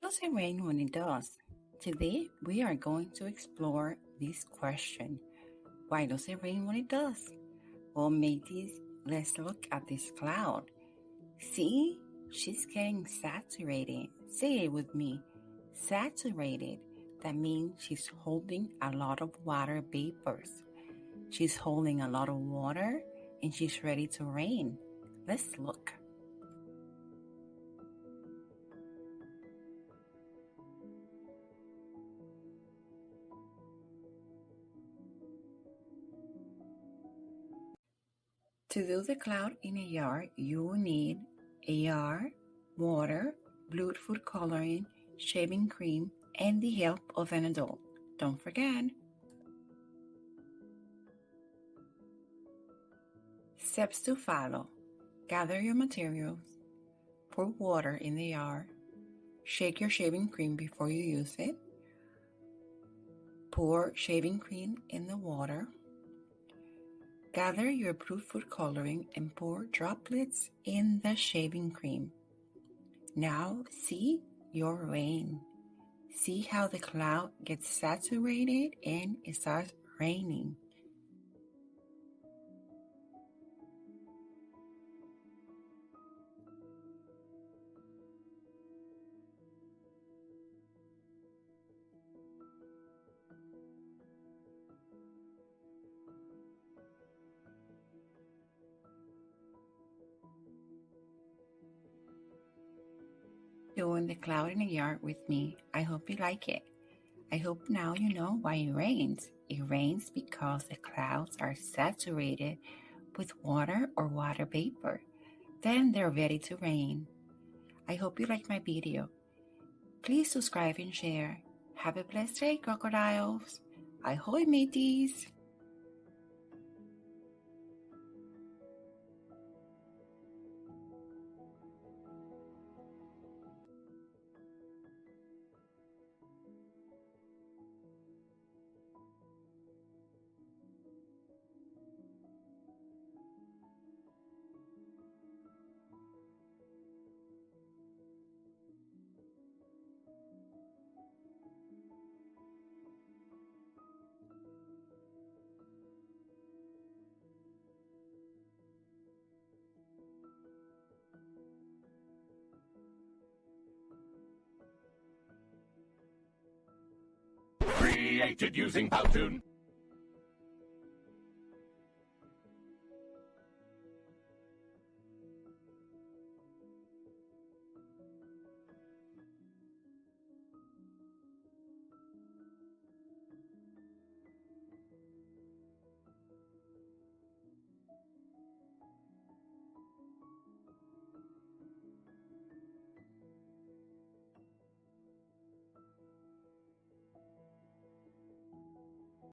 Does it rain when it does? Today, we are going to explore this question. Why does it rain when it does? Well, mateys, let's look at this cloud. See, she's getting saturated. Say it with me. Saturated. That means she's holding a lot of water vapors. She's holding a lot of water and she's ready to rain. Let's look. To do the cloud in a yard, you will need a yard, water, blue food coloring, shaving cream, and the help of an adult. Don't forget. Steps to follow. Gather your materials. Pour water in the yard. Shake your shaving cream before you use it. Pour shaving cream in the water. Gather your blue food coloring and pour droplets in the shaving cream. Now see your rain. See how the cloud gets saturated and it starts raining. Doing the cloud in the yard with me. I hope you like it. I hope now you know why it rains. It rains because the clouds are saturated with water or water vapor. Then they're ready to rain. I hope you like my video. Please subscribe and share. Have a blessed day, crocodiles. Ahoy, mateys. Created using Powtoon.